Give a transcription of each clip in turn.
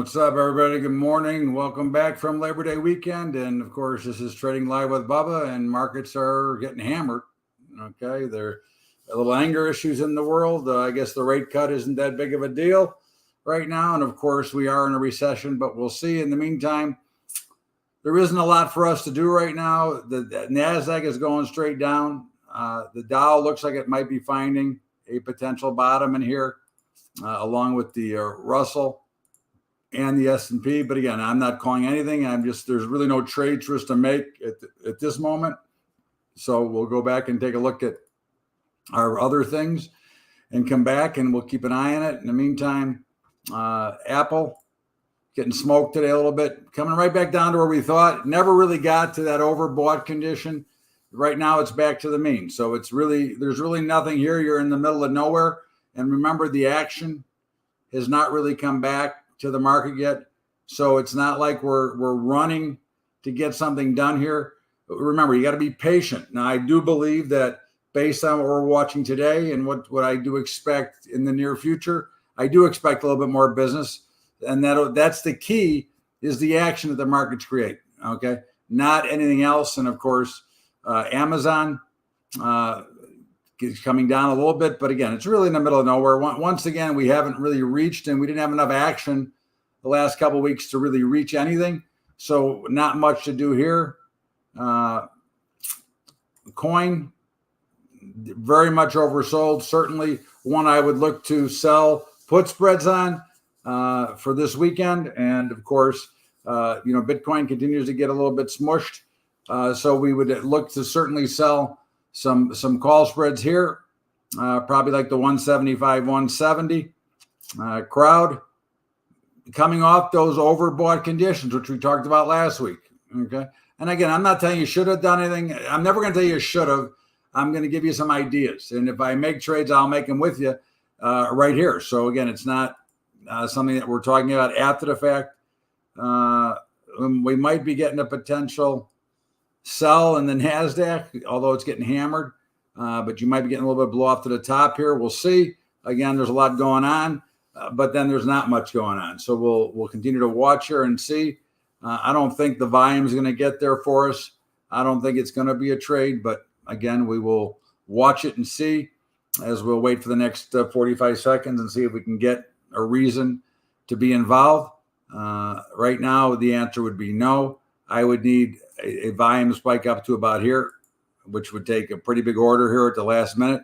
What's up, everybody? Good morning. Welcome back from Labor Day weekend. And of course, this is Trading Live with Bubba, and markets are getting hammered. Okay. There are a little anger issues in the world. I guess the rate cut isn't that big of a deal right now. And of course, we are in a recession, but we'll see. In the meantime, there isn't a lot for us to do right now. The NASDAQ is going straight down. The Dow looks like it might be finding a potential bottom in here, along with the Russell and the S&P. But again, I'm not calling anything. There's really no trades for us to make at this moment. So we'll go back and take a look at our other things and come back, and we'll keep an eye on it. In the meantime, Apple getting smoked today a little bit, coming right back down to where we thought. Never really got to that overbought condition. Right now it's back to the mean. So there's really nothing here. You're in the middle of nowhere. And remember, the action has not really come back to the market yet. So it's not like we're running to get something done here. But remember, you got to be patient. Now, I do believe that based on what we're watching today and what I do expect in the near future, I do expect a little bit more business. And that's the key, is the action that the markets create. Okay. Not anything else. And of course, Amazon is coming down a little bit, but again, it's really in the middle of nowhere. Once again, we haven't really reached, and we didn't have enough action the last couple of weeks to really reach anything. So not much to do here. Coin, very much oversold. Certainly one I would look to sell put spreads on for this weekend. And of course, Bitcoin continues to get a little bit smushed. So we would look to certainly sell some call spreads here, probably like the 175, 170 crowd, coming off those overbought conditions, which we talked about last week. Okay. And again, I'm not telling you should have done anything. I'm never going to tell you should have. I'm going to give you some ideas. And if I make trades, I'll make them with you right here. So again, it's not something that we're talking about after the fact. We might be getting a potential sell in the NASDAQ, although it's getting hammered, but you might be getting a little bit of blow off to the top here. We'll see. Again, there's a lot going on, but then there's not much going on. So we'll continue to watch here and see. I don't think the volume is going to get there for us. I don't think it's going to be a trade, but again, we will watch it and see, as we'll wait for the next 45 seconds and see if we can get a reason to be involved. Right now, the answer would be no. I would need a volume spike up to about here, which would take a pretty big order here at the last minute.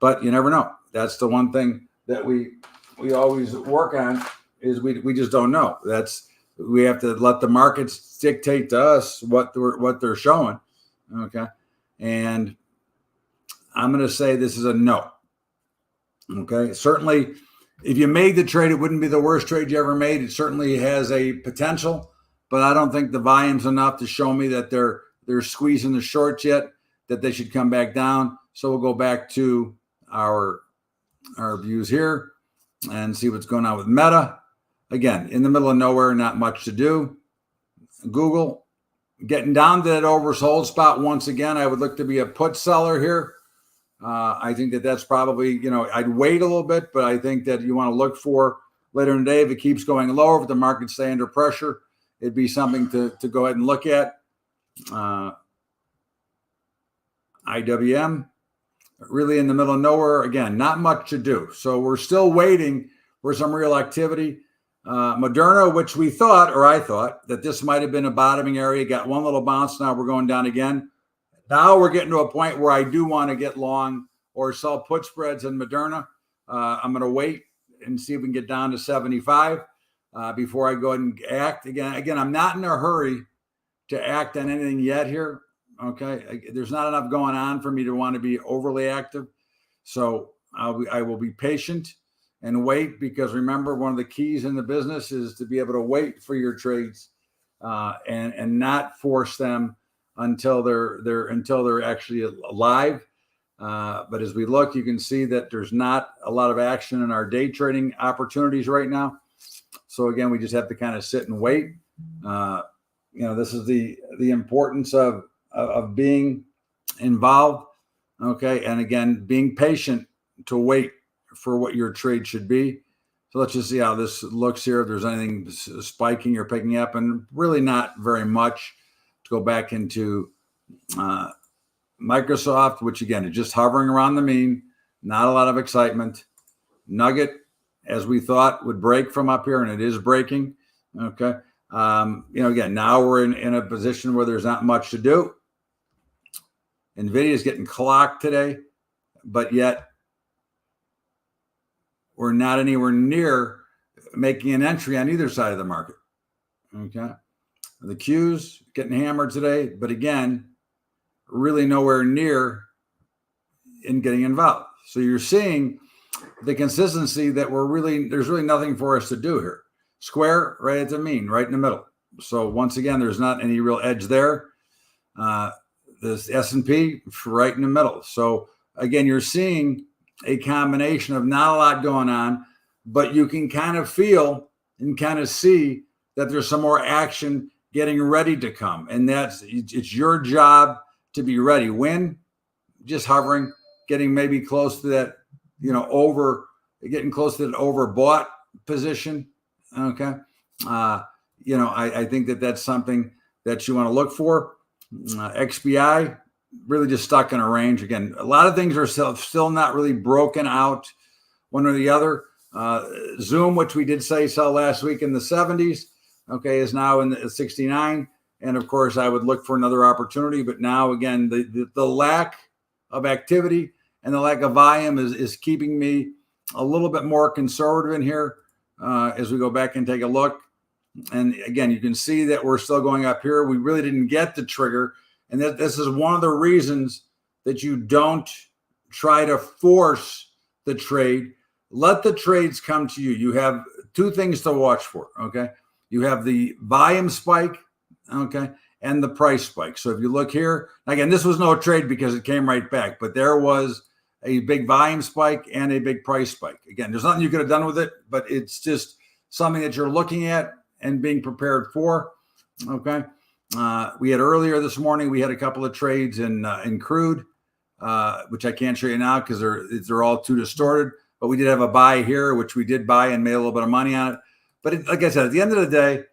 But you never know. That's the one thing that we always work on, is we just don't know. We have to let the markets dictate to us what they're showing. Okay. And I'm going to say this is a no. Okay. Certainly, if you made the trade, it wouldn't be the worst trade you ever made. It certainly has a potential, but I don't think the volume's enough to show me that they're squeezing the shorts yet, that they should come back down. So we'll go back to our views here and see what's going on with Meta. Again, in the middle of nowhere, not much to do. Google, getting down to that oversold spot once again. I would look to be a put seller here. I think that's probably, I'd wait a little bit, but I think that you want to look for later in the day, if it keeps going lower, if the markets stay under pressure, it'd be something to go ahead and look at. IWM, really in the middle of nowhere. Again, not much to do. So we're still waiting for some real activity. Moderna, which I thought that this might have been a bottoming area, got one little bounce. Now we're going down again. Now we're getting to a point where I do want to get long or sell put spreads in Moderna. I'm going to wait and see if we can get down to 75 before I go ahead and act. Again, I'm not in a hurry to act on anything yet here. Okay. There's not enough going on for me to want to be overly active. So I will be patient and wait, because remember, one of the keys in the business is to be able to wait for your trades and not force them until they're actually live. But as we look, you can see that there's not a lot of action in our day trading opportunities right now. So again, we just have to kind of sit and wait. This is the importance of being involved. Okay. And again, being patient to wait for what your trade should be. So let's just see how this looks here. If there's anything spiking or picking up, and really not very much. To go back into Microsoft, which again is just hovering around the mean, not a lot of excitement. Nugget, as we thought, would break from up here, and it is breaking. Okay. Again, now we're in a position where there's not much to do. NVIDIA is getting clocked today, but yet we're not anywhere near making an entry on either side of the market. Okay. The Q's getting hammered today, but again, really nowhere near in getting involved. So you're seeing the consistency that there's really nothing for us to do here. Square right at the mean, right in the middle. So once again, there's not any real edge there. This S&P right in the middle. So again, you're seeing a combination of not a lot going on, but you can kind of feel and kind of see that there's some more action getting ready to come. And it's your job to be ready. When just hovering, getting maybe close to that, getting close to that overbought position. Okay. I think that's something that you want to look for. XBI really just stuck in a range. Again, a lot of things are still not really broken out one or the other. Zoom, which we did sell last week in the 70s, okay, is now in the 69. And of course, I would look for another opportunity. But now, again, the lack of activity and the lack of volume is keeping me a little bit more conservative in here as we go back and take a look. And again, you can see that we're still going up here. We really didn't get the trigger. And this is one of the reasons that you don't try to force the trade. Let the trades come to you. You have two things to watch for, okay? You have the volume spike, okay, and the price spike. So if you look here, again, this was no trade because it came right back, but there was a big volume spike and a big price spike. Again, there's nothing you could have done with it, but it's just something that you're looking at and being prepared for, okay? We had earlier this morning, we had a couple of trades in crude, which I can't show you now because they're all too distorted. But we did have a buy here, which we did buy and made a little bit of money on it. But like I said, at the end of the day,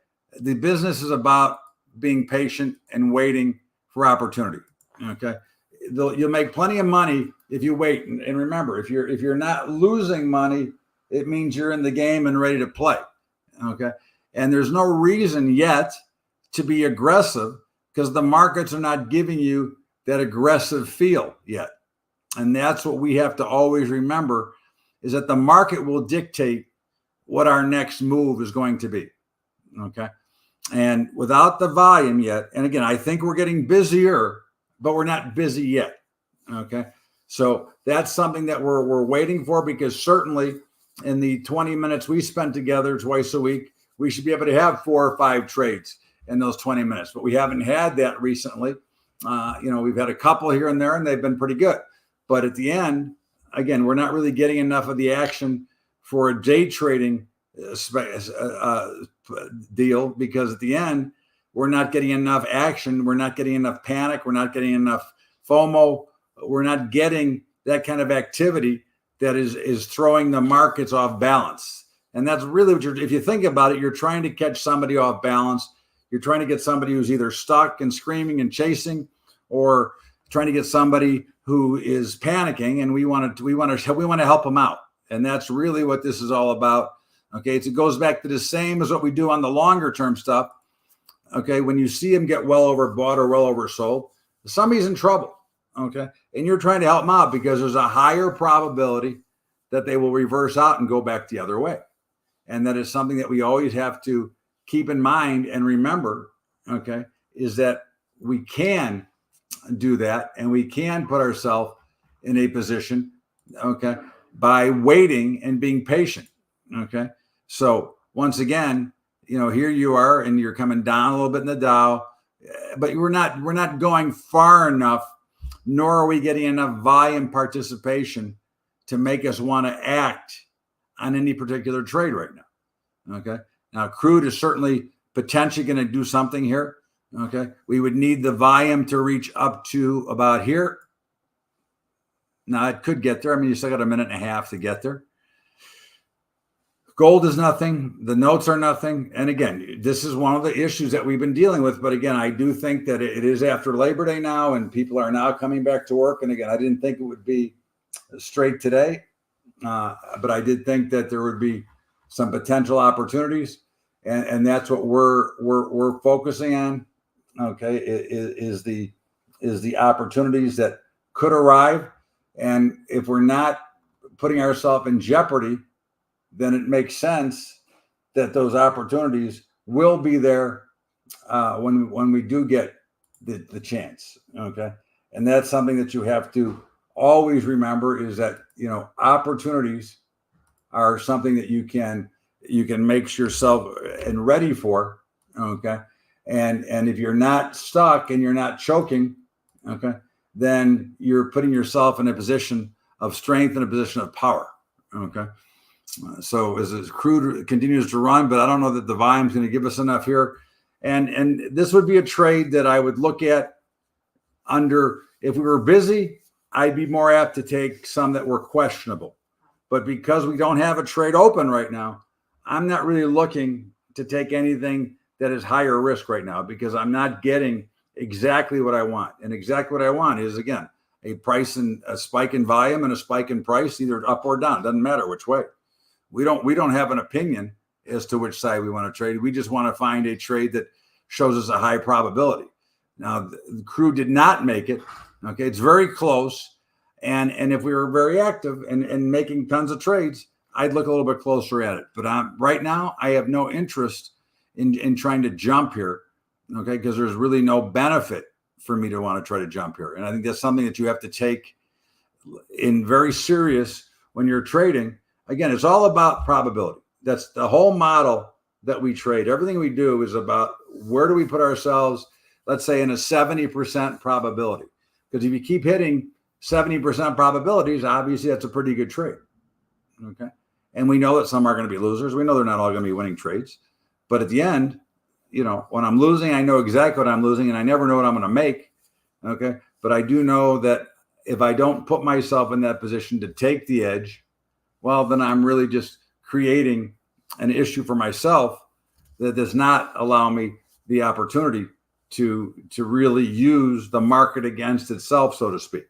the business is about being patient and waiting for opportunity. Okay, you'll make plenty of money if you wait. And remember, if you're not losing money, it means you're in the game and ready to play. Okay, and there's no reason yet to be aggressive because the markets are not giving you that aggressive feel yet. And that's what we have to always remember, is that the market will dictate what our next move is going to be. Okay. And without the volume yet, and again, I think we're getting busier, but we're not busy yet. Okay. So that's something that we're waiting for, because certainly in the 20 minutes we spend together twice a week, we should be able to have 4 or 5 trades in those 20 minutes, but we haven't had that recently. We've had a couple here and there, and they've been pretty good. But at the end, again, we're not really getting enough of the action for a day trading deal, because at the end, we're not getting enough action. We're not getting enough panic. We're not getting enough FOMO. We're not getting that kind of activity that is throwing the markets off balance. And that's really what if you think about it, you're trying to catch somebody off balance. You're trying to get somebody who's either stuck and screaming and chasing, or trying to get somebody who is panicking, and we want to help them out. And that's really what this is all about. Okay, it goes back to the same as what we do on the longer term stuff. Okay, when you see them get well overbought or well oversold, somebody's in trouble. Okay, and you're trying to help them out because there's a higher probability that they will reverse out and go back the other way. And that is something that we always have to keep in mind and remember, okay, is that we can do that, and we can put ourselves in a position, okay, by waiting and being patient. Okay. So once again, here you are, and you're coming down a little bit in the Dow, but we're not going far enough, nor are we getting enough volume participation to make us want to act on any particular trade right now. Okay. Now, crude is certainly potentially going to do something here. Okay. We would need the volume to reach up to about here. Now, it could get there. I mean, you still got a minute and a half to get there. Gold is nothing. The notes are nothing. And again, this is one of the issues that we've been dealing with. But again, I do think that it is after Labor Day now, and people are now coming back to work. And again, I didn't think it would be straight today, but I did think that there would be some potential opportunities, and that's what we're focusing on. Okay, is the opportunities that could arrive, and if we're not putting ourselves in jeopardy, then it makes sense that those opportunities will be there when we do get the chance. Okay, and that's something that you have to always remember, is that opportunities are something that you can make yourself and ready for. Okay, and if you're not stuck and you're not choking, okay, then you're putting yourself in a position of strength and a position of power. Okay. So as crude continues to run, but I don't know that the volume is going to give us enough here. And this would be a trade that I would look at under, if we were busy, I'd be more apt to take some that were questionable. But because we don't have a trade open right now, I'm not really looking to take anything that is higher risk right now, because I'm not getting exactly what I want. And exactly what I want is, again, a spike in volume and a spike in price, either up or down. Doesn't matter which way. We don't have an opinion as to which side we want to trade. We just want to find a trade that shows us a high probability. Now, the crude did not make it. Okay, it's very close. And if we were very active and making tons of trades, I'd look a little bit closer at it. But right now, I have no interest in trying to jump here. Okay, because there's really no benefit for me to want to try to jump here. And I think that's something that you have to take in very serious when you're trading. Again, it's all about probability. That's the whole model that we trade. Everything we do is about where do we put ourselves, let's say, in a 70% probability. Because if you keep hitting 70% probabilities, obviously that's a pretty good trade. Okay. And we know that some are going to be losers. We know they're not all going to be winning trades. But at the end, when I'm losing, I know exactly what I'm losing, and I never know what I'm going to make. Okay. But I do know that if I don't put myself in that position to take the edge, well, then I'm really just creating an issue for myself that does not allow me the opportunity to really use the market against itself, so to speak.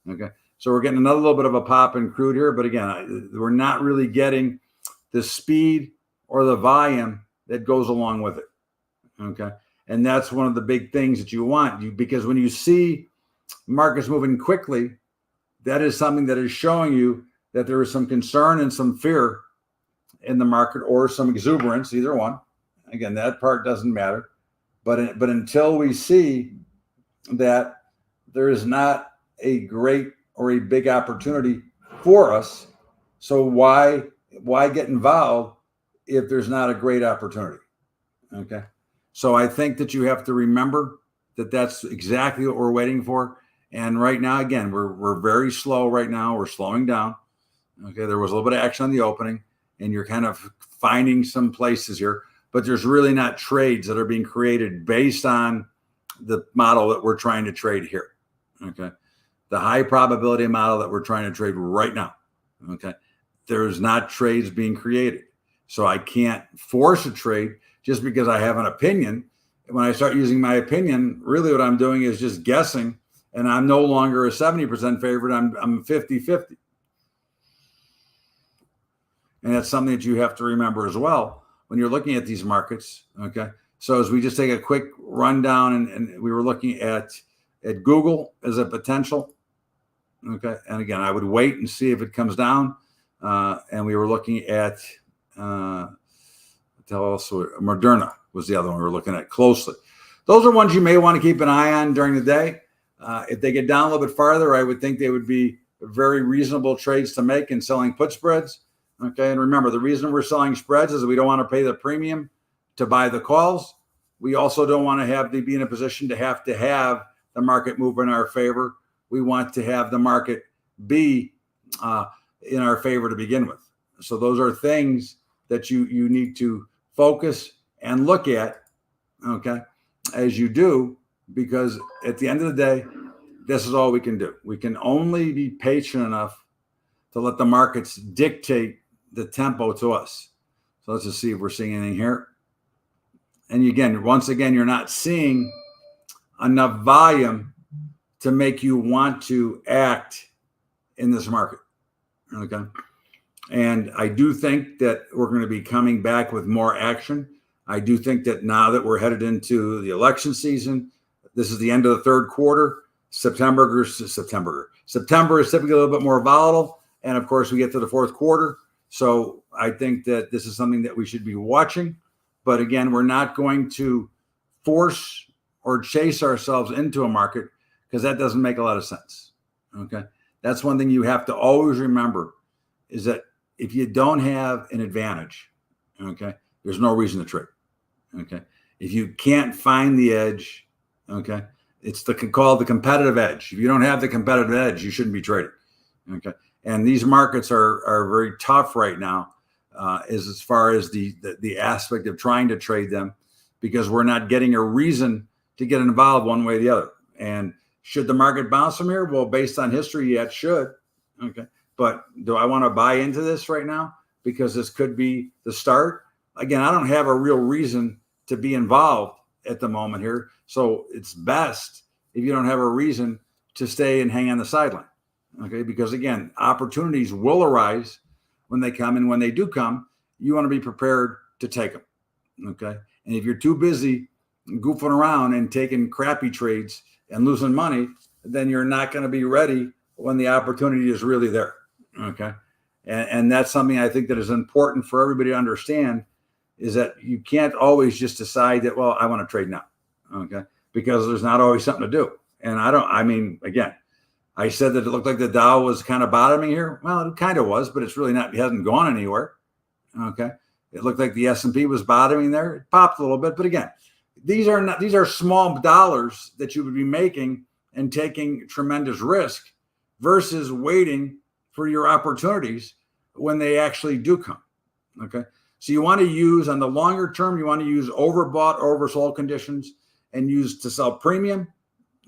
Okay. So we're getting another little bit of a pop in crude here, but again, we're not really getting the speed or the volume that goes along with it. Okay. And that's one of the big things that you want, because when you see markets moving quickly, that is something that is showing you that there is some concern and some fear in the market, or some exuberance, either one. Again, that part doesn't matter. But until we see that there is not a great or a big opportunity for us, so why get involved if there's not a great opportunity? Okay. So I think that you have to remember that that's exactly what we're waiting for. And right now, again, we're very slow right now. We're slowing down. Okay. There was a little bit of action on the opening, and you're kind of finding some places here, but there's really not trades that are being created based on the model that we're trying to trade here. Okay. The high probability model that we're trying to trade right now. Okay. There's not trades being created. So I can't force a trade just because I have an opinion. When I start using my opinion, really what I'm doing is just guessing, and I'm no longer a 70% favorite. I'm 50-50. And that's something that you have to remember as well when you're looking at these markets. Okay. So as we just take a quick rundown, and we were looking at Google as a potential. Okay. And again, I would wait and see if it comes down. And we were looking at also Moderna was the other one we were looking at closely. Those are ones you may want to keep an eye on during the day. If they get down a little bit farther, I would think they would be very reasonable trades to make in selling put spreads. Okay. And remember, the reason we're selling spreads is that we don't want to pay the premium to buy the calls. We also don't want to be in a position to have the market move in our favor. We want to have the market be in our favor to begin with. So those are things that you need to focus and look at, okay, as you do, because at the end of the day, this is all we can do. We can only be patient enough to let the markets dictate the tempo to us. So let's just see if we're seeing anything here. And again, once again, you're not seeing enough volume to make you want to act in this market. Okay. And I do think that we're going to be coming back with more action. I do think that now that we're headed into the election season, this is the end of the third quarter. September is typically a little bit more volatile. And of course, we get to the fourth quarter. So I think that this is something that we should be watching. But again, we're not going to force or chase ourselves into a market because that doesn't make a lot of sense. Okay. That's one thing you have to always remember is that if you don't have an advantage, okay, there's no reason to trade. Okay. If you can't find the edge, okay, it's called the competitive edge. If you don't have the competitive edge, you shouldn't be trading. Okay. And these markets are very tough right now, as far as the aspect of trying to trade them, because we're not getting a reason to get involved one way or the other. And should the market bounce from here? Well, based on history, yeah, it should. Okay. But do I want to buy into this right now? Because this could be the start. Again, I don't have a real reason to be involved at the moment here. So it's best if you don't have a reason to stay and hang on the sideline. Okay. Because again, opportunities will arise when they come. And when they do come, you want to be prepared to take them. Okay. And if you're too busy goofing around and taking crappy trades and losing money, then you're not going to be ready when the opportunity is really there. Okay. And that's something I think that is important for everybody to understand, is that you can't always just decide that, well, I want to trade now. Okay. Because there's not always something to do. And again, I said that it looked like the Dow was kind of bottoming here. Well, it kind of was, but it's really not. It hasn't gone anywhere. Okay. It looked like the S&P was bottoming there. It popped a little bit, but again, these are small dollars that you would be making and taking tremendous risk versus waiting for your opportunities when they actually do come. Okay. So you want to use, on the longer term, you want to use overbought, oversold conditions and use to sell premium.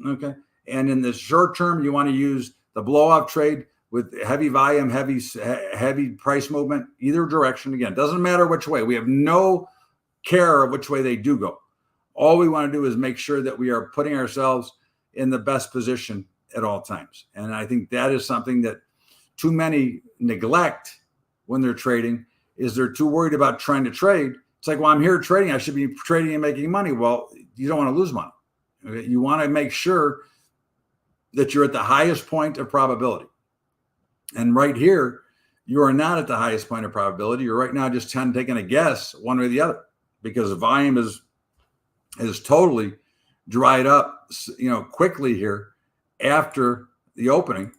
Okay. And in the short term, you want to use the blow-off trade with heavy volume, heavy price movement, either direction. Again, doesn't matter which way. We have no care of which way they do go. All we want to do is make sure that we are putting ourselves in the best position at all times. And I think that is something that too many neglect when they're trading, is they're too worried about trying to trade. It's like, well, I'm here trading. I should be trading and making money. Well, you don't want to lose money. Okay? You want to make sure that you're at the highest point of probability. And right here, you are not at the highest point of probability. You're right now just taking a guess one way or the other, because the volume is totally dried up, quickly here after the opening.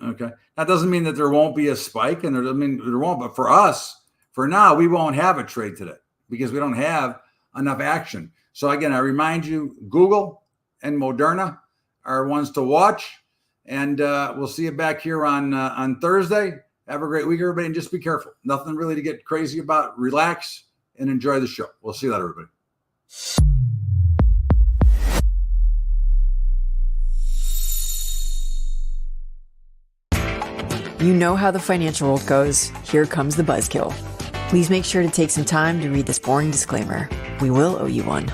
Okay. That doesn't mean that there won't be a spike, and there won't, but for us, for now, we won't have a trade today because we don't have enough action. So again, I remind you, Google and Moderna are ones to watch, and we'll see you back here on Thursday. Have a great week, everybody, and just be careful. Nothing really to get crazy about. Relax and enjoy the show. We'll see you later, everybody. You know how the financial world goes. Here comes the buzzkill. Please make sure to take some time to read this boring disclaimer. We will owe you one.